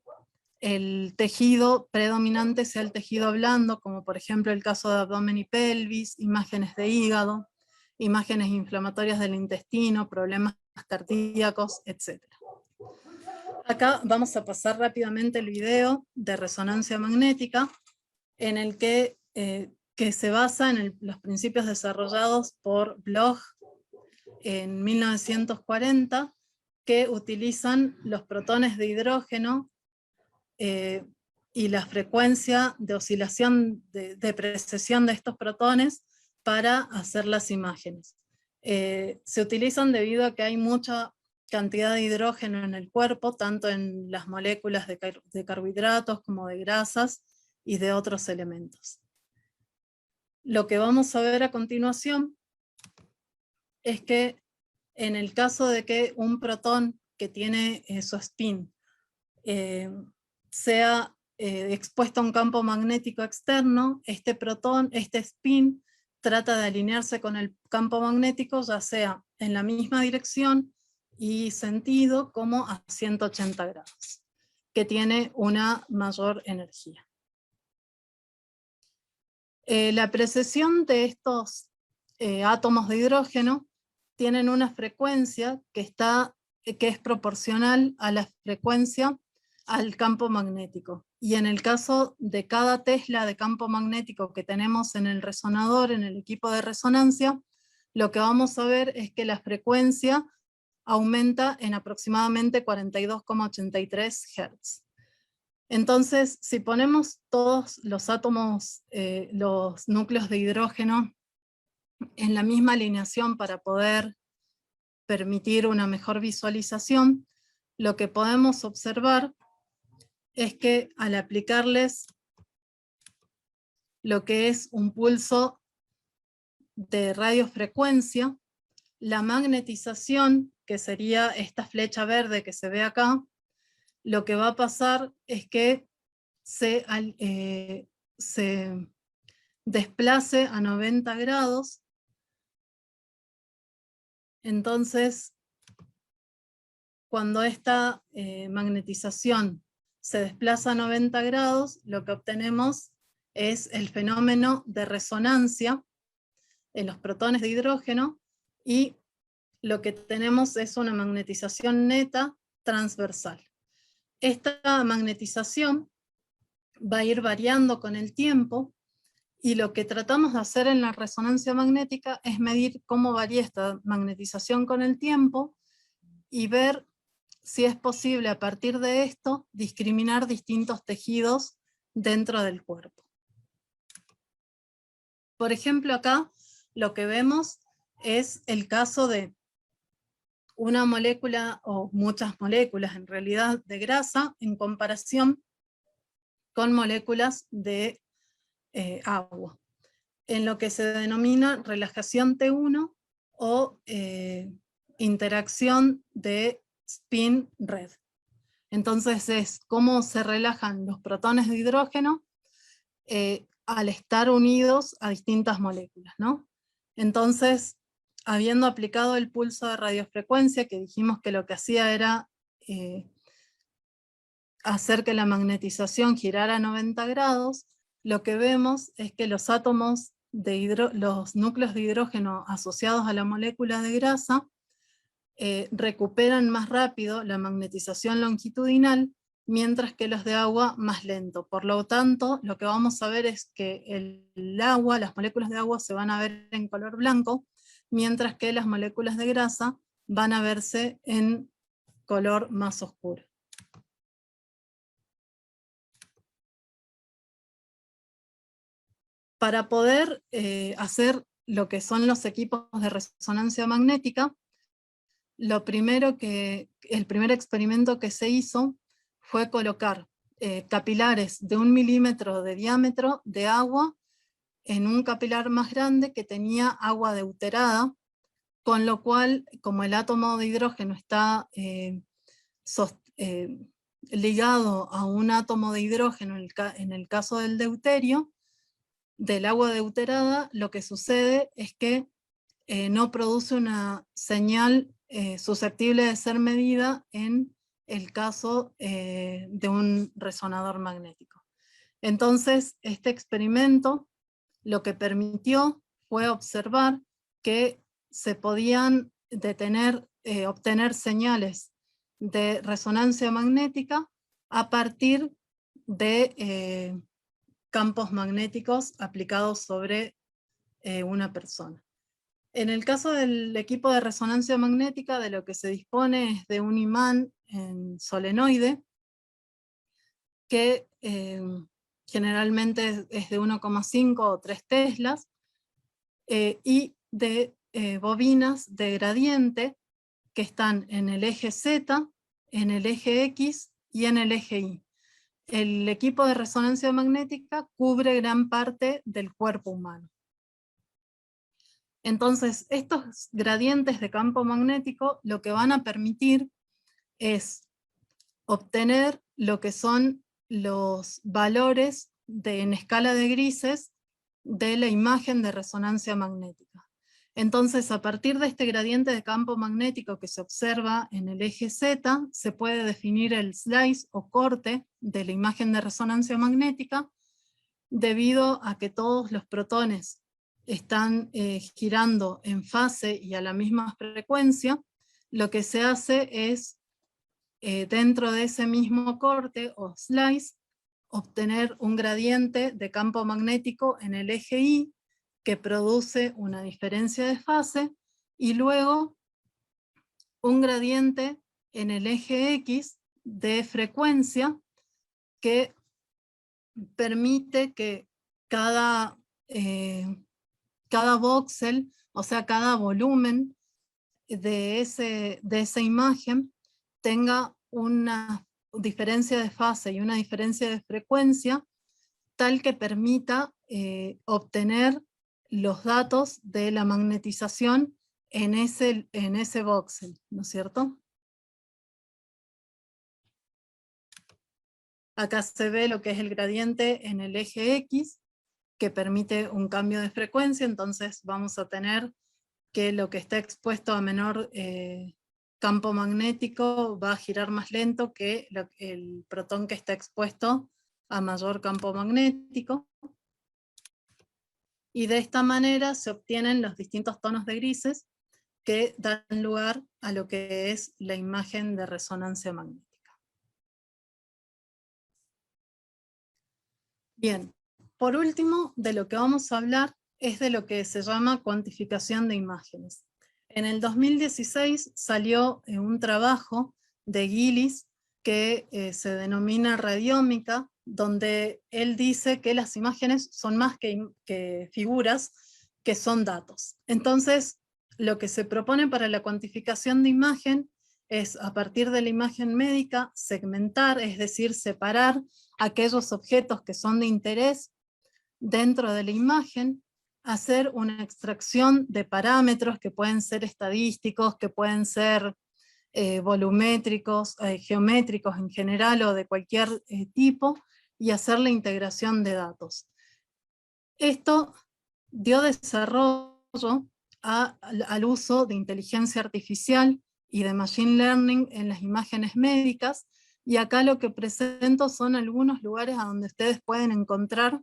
el tejido predominante sea el tejido blando, como por ejemplo el caso de abdomen y pelvis, imágenes de hígado, imágenes inflamatorias del intestino, problemas cardíacos, etc. Acá vamos a pasar rápidamente el video de resonancia magnética, en el que se basa en los principios desarrollados por Bloch en 1940, que utilizan los protones de hidrógeno y la frecuencia de oscilación de precesión de estos protones para hacer las imágenes. Se utilizan debido a que hay mucha cantidad de hidrógeno en el cuerpo, tanto en las moléculas de carbohidratos como de grasas y de otros elementos. Lo que vamos a ver a continuación es que en el caso de que un protón que tiene su spin sea expuesto a un campo magnético externo, este spin trata de alinearse con el campo magnético, ya sea en la misma dirección y sentido como a 180 grados, que tiene una mayor energía. La precesión de estos átomos de hidrógeno tienen una frecuencia que es proporcional a la frecuencia al campo magnético. Y en el caso de cada tesla de campo magnético que tenemos en el resonador, en el equipo de resonancia, lo que vamos a ver es que la frecuencia aumenta en aproximadamente 42,83 Hz. Entonces, si ponemos todos los átomos, los núcleos de hidrógeno en la misma alineación para poder permitir una mejor visualización, lo que podemos observar es que al aplicarles lo que es un pulso de radiofrecuencia, la magnetización, que sería esta flecha verde que se ve acá, lo que va a pasar es que se desplace a 90 grados. Entonces, cuando esta magnetización se desplaza a 90 grados, lo que obtenemos es el fenómeno de resonancia en los protones de hidrógeno, y lo que tenemos es una magnetización neta transversal. Esta magnetización va a ir variando con el tiempo, y lo que tratamos de hacer en la resonancia magnética es medir cómo varía esta magnetización con el tiempo y ver si es posible a partir de esto discriminar distintos tejidos dentro del cuerpo. Por ejemplo, acá lo que vemos es el caso de una molécula o muchas moléculas en realidad de grasa en comparación con moléculas de agua, en lo que se denomina relajación T1 o interacción de spin-red. Entonces es cómo se relajan los protones de hidrógeno al estar unidos a distintas moléculas, ¿no? Entonces, habiendo aplicado el pulso de radiofrecuencia, que dijimos que lo que hacía era hacer que la magnetización girara a 90 grados, lo que vemos es que los átomos los núcleos de hidrógeno asociados a la molécula de grasa recuperan más rápido la magnetización longitudinal, mientras que los de agua más lento. Por lo tanto, lo que vamos a ver es que el agua, las moléculas de agua se van a ver en color blanco, mientras que las moléculas de grasa van a verse en color más oscuro. Para poder hacer lo que son los equipos de resonancia magnética, el primer experimento que se hizo fue colocar capilares de 1 milímetro de diámetro de agua en un capilar más grande que tenía agua deuterada, con lo cual, como el átomo de hidrógeno está ligado a un átomo de hidrógeno en el caso del deuterio, del agua deuterada, lo que sucede es que no produce una señal susceptible de ser medida en el caso de un resonador magnético. Entonces, este experimento lo que permitió fue observar que se podían obtener señales de resonancia magnética a partir de campos magnéticos aplicados sobre una persona. En el caso del equipo de resonancia magnética, de lo que se dispone es de un imán en solenoide, que generalmente es de 1,5 o 3 teslas, y de bobinas de gradiente que están en el eje Z, en el eje X y en el eje Y. El equipo de resonancia magnética cubre gran parte del cuerpo humano. Entonces, estos gradientes de campo magnético lo que van a permitir es obtener lo que son los valores en escala de grises de la imagen de resonancia magnética. Entonces, a partir de este gradiente de campo magnético que se observa en el eje Z, se puede definir el slice o corte de la imagen de resonancia magnética, debido a que todos los protones están girando en fase y a la misma frecuencia. Lo que se hace es, dentro de ese mismo corte o slice, obtener un gradiente de campo magnético en el eje Y, que produce una diferencia de fase, y luego un gradiente en el eje X de frecuencia, que permite que cada voxel, o sea, cada volumen de esa imagen tenga una diferencia de fase y una diferencia de frecuencia tal que permita obtener los datos de la magnetización en ese voxel, ¿no es cierto? Acá se ve lo que es el gradiente en el eje X, que permite un cambio de frecuencia. Entonces vamos a tener que lo que está expuesto a menor campo magnético va a girar más lento que el protón que está expuesto a mayor campo magnético. Y de esta manera se obtienen los distintos tonos de grises que dan lugar a lo que es la imagen de resonancia magnética. Bien, por último, de lo que vamos a hablar es de lo que se llama cuantificación de imágenes. En el 2016 salió un trabajo de Gillis que se denomina radiómica, donde él dice que las imágenes son más que figuras, que son datos. Entonces, lo que se propone para la cuantificación de imagen es, a partir de la imagen médica, segmentar, es decir, separar aquellos objetos que son de interés dentro de la imagen, hacer una extracción de parámetros que pueden ser estadísticos, que pueden ser volumétricos, geométricos en general o de cualquier tipo, y hacer la integración de datos. Esto dio desarrollo al uso de inteligencia artificial y de machine learning en las imágenes médicas, y acá lo que presento son algunos lugares a donde ustedes pueden encontrar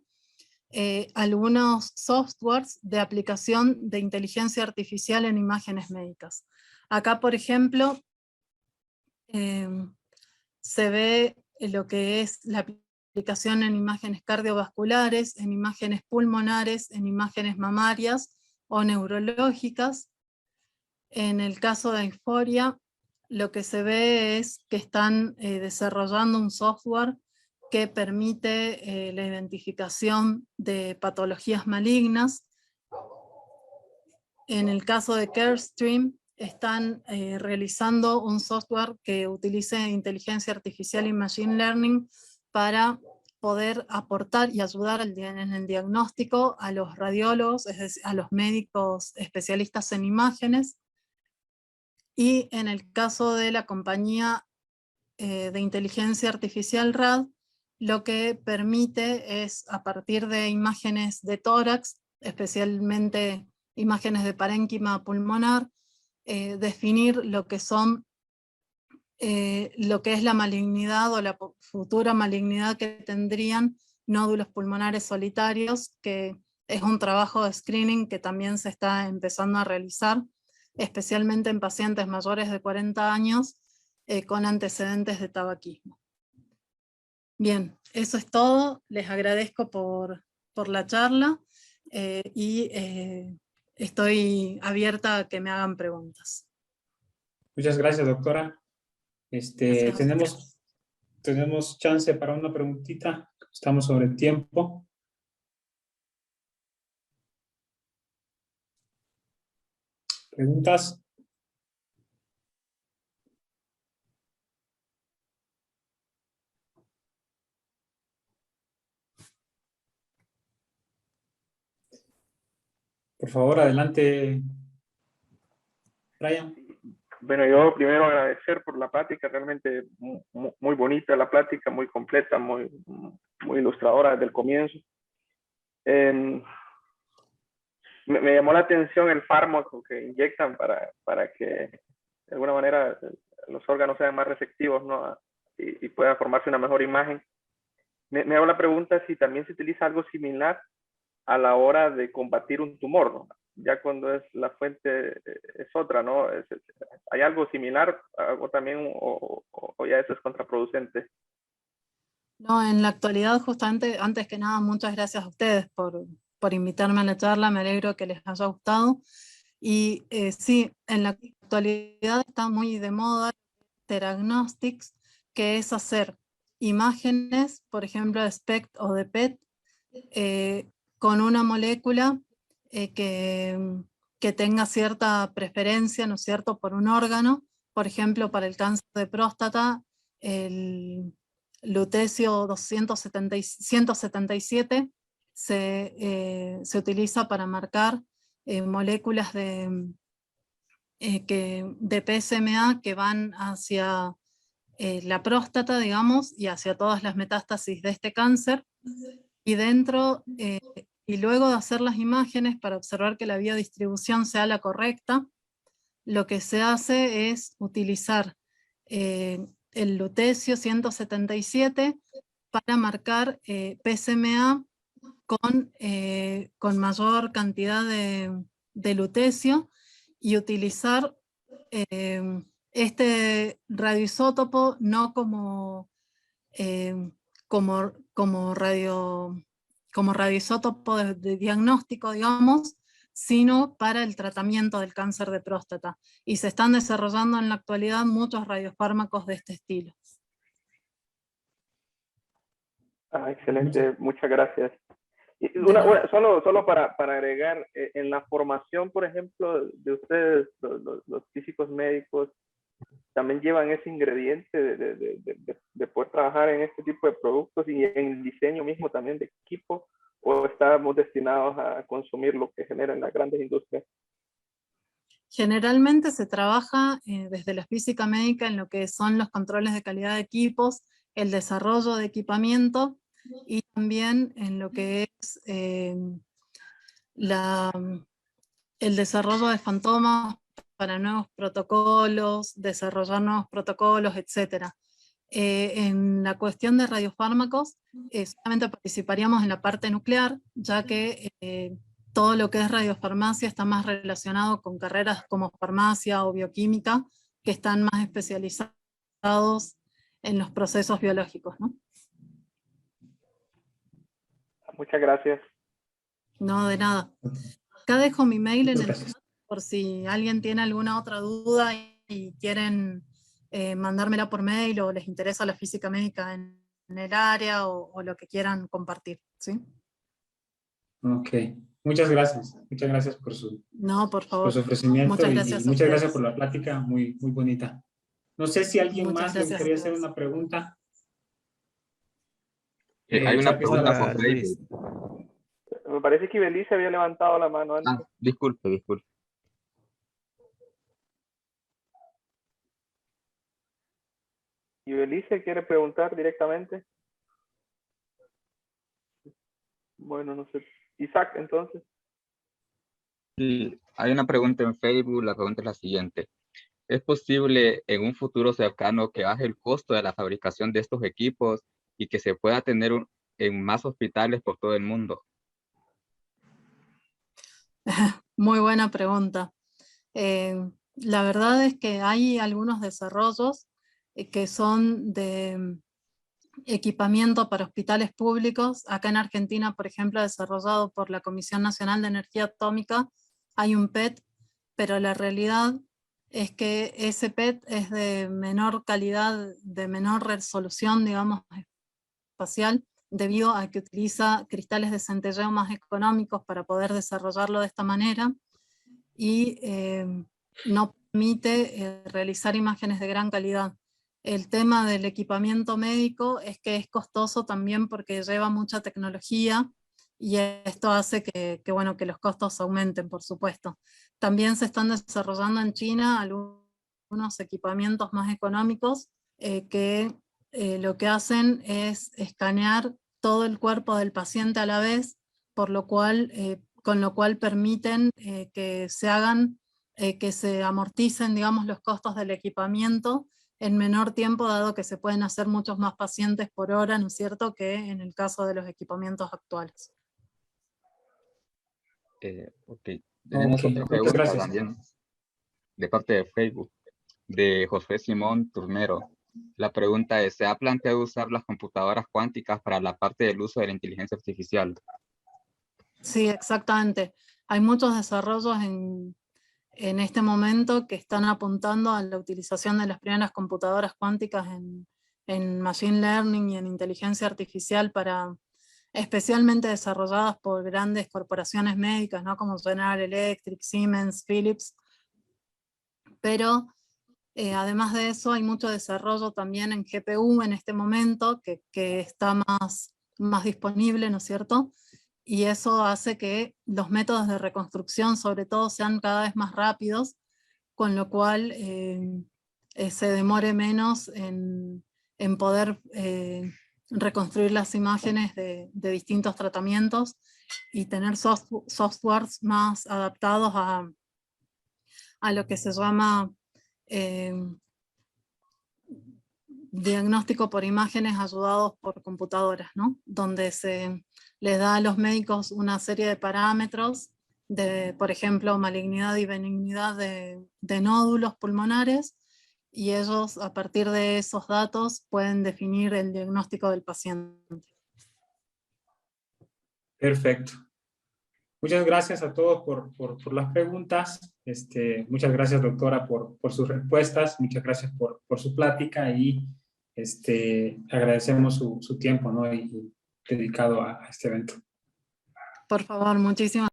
algunos softwares de aplicación de inteligencia artificial en imágenes médicas. Acá, por ejemplo, se ve lo que es la aplicación en imágenes cardiovasculares, en imágenes pulmonares, en imágenes mamarias o neurológicas. En el caso de Aiforia, lo que se ve es que están desarrollando un software que permite la identificación de patologías malignas. En el caso de Carestream, están realizando un software que utilice inteligencia artificial y machine learning para poder aportar y ayudar en el diagnóstico a los radiólogos, es decir, a los médicos especialistas en imágenes. Y en el caso de la compañía de inteligencia artificial RAD, lo que permite es, a partir de imágenes de tórax, especialmente imágenes de parénquima pulmonar, definir lo que son, lo que es la malignidad o la futura malignidad que tendrían nódulos pulmonares solitarios, que es un trabajo de screening que también se está empezando a realizar, especialmente en pacientes mayores de 40 años con antecedentes de tabaquismo. Bien, eso es todo. Les agradezco por la charla y estoy abierta a que me hagan preguntas. Muchas gracias, doctora. Gracias. Tenemos chance para una preguntita. Estamos sobre el tiempo. ¿Preguntas? Por favor, adelante, Brian. Bueno, yo primero agradecer por la plática, realmente muy bonita la plática, muy completa, muy ilustradora desde el comienzo. Me llamó la atención el fármaco que inyectan para que de alguna manera los órganos sean más receptivos, ¿no? y pueda formarse una mejor imagen. Me hago la pregunta si también se utiliza algo similar a la hora de combatir un tumor, ¿no? Ya cuando es la fuente es otra, ¿no? ¿Hay algo similar o también o ya eso es contraproducente? No, en la actualidad, justamente, antes que nada, muchas gracias a ustedes por invitarme a la charla, me alegro que les haya gustado. Y sí, en la actualidad está muy de moda Theragnostics, que es hacer imágenes, por ejemplo, de SPECT o de PET, con una molécula que tenga cierta preferencia, ¿no es cierto?, por un órgano. Por ejemplo, para el cáncer de próstata, el lutecio 177 se utiliza para marcar moléculas de PSMA que van hacia la próstata, digamos, y hacia todas las metástasis de este cáncer, y y luego de hacer las imágenes para observar que la biodistribución sea la correcta, lo que se hace es utilizar el lutecio 177 para marcar PSMA con mayor cantidad de lutecio, y utilizar este radioisótopo no como radioisótopo de diagnóstico, digamos, sino para el tratamiento del cáncer de próstata. Y se están desarrollando en la actualidad muchos radiofármacos de este estilo. Excelente, muchas gracias. Y solo para agregar, en la formación, por ejemplo, de ustedes, los físicos médicos, también llevan ese ingrediente de poder trabajar en este tipo de productos y en el diseño mismo también de equipo, o estamos destinados a consumir lo que generan las grandes industrias. Generalmente se trabaja desde la física médica en lo que son los controles de calidad de equipos, el desarrollo de equipamiento y también en lo que es el desarrollo de fantomas para nuevos protocolos, desarrollar nuevos protocolos, etc. En la cuestión de radiofármacos, solamente participaríamos en la parte nuclear, ya que todo lo que es radiofarmacia está más relacionado con carreras como farmacia o bioquímica, que están más especializados en los procesos biológicos, ¿no? Muchas gracias. No, de nada. Acá dejo mi mail en el Gracias. chat por si alguien tiene alguna otra duda y quieren mandármela por mail o les interesa la física médica en el área o lo que quieran compartir, ¿sí? Ok, muchas gracias. Muchas gracias por su, No, por favor. su ofrecimiento Muchas y gracias a muchas gracias ustedes. por la plática, muy bonita. No sé si alguien Muchas más le gracias a gustaría hacer ustedes. una pregunta. Hay una Chuck, es pregunta la- por Luis. Facebook. Me parece que Ibelice había levantado la mano antes. Disculpe. Ibelice quiere preguntar directamente. Bueno, no sé. Isaac, entonces. Sí, hay una pregunta en Facebook, la pregunta es la siguiente. ¿Es posible en un futuro cercano que baje el costo de la fabricación de estos equipos y que se pueda tener en más hospitales por todo el mundo? Muy buena pregunta. La verdad es que hay algunos desarrollos que son de equipamiento para hospitales públicos. Acá en Argentina, por ejemplo, desarrollado por la Comisión Nacional de Energía Atómica, hay un PET, pero la realidad es que ese PET es de menor calidad, de menor resolución, digamos, espacial, debido a que utiliza cristales de centelleo más económicos para poder desarrollarlo de esta manera y no permite realizar imágenes de gran calidad. El tema del equipamiento médico es que es costoso también porque lleva mucha tecnología y esto hace bueno, que los costos aumenten, por supuesto. También se están desarrollando en China algunos equipamientos más económicos que lo que hacen es escanear todo el cuerpo del paciente a la vez, por lo cual, con lo cual permiten que se hagan, que se amorticen, digamos, los costos del equipamiento en menor tiempo, dado que se pueden hacer muchos más pacientes por hora, ¿no es cierto?, que en el caso de los equipamientos actuales. Ok. Tenemos Ok, otra muchas pregunta gracias. también de parte de Facebook, de José Simón Turnero. La pregunta es, ¿se ha planteado usar las computadoras cuánticas para la parte del uso de la inteligencia artificial? Sí, exactamente. Hay muchos desarrollos en este momento que están apuntando a la utilización de las primeras computadoras cuánticas en machine learning y en inteligencia artificial especialmente desarrolladas por grandes corporaciones médicas, ¿no? Como General Electric, Siemens, Philips. Pero además de eso hay mucho desarrollo también en GPU en este momento que está más disponible, ¿no es cierto? Y eso hace que los métodos de reconstrucción sobre todo sean cada vez más rápidos, con lo cual se demore menos en poder reconstruir las imágenes de distintos tratamientos y tener softwares más adaptados a lo que se llama diagnóstico por imágenes ayudados por computadoras, ¿no? Donde se les da a los médicos una serie de parámetros de, por ejemplo, malignidad y benignidad de nódulos pulmonares, y ellos a partir de esos datos pueden definir el diagnóstico del paciente. Perfecto. Muchas gracias a todos por las preguntas. Muchas gracias, doctora, por sus respuestas. Muchas gracias por su plática y agradecemos su tiempo, ¿no? y dedicado a este evento. Por favor, muchísimas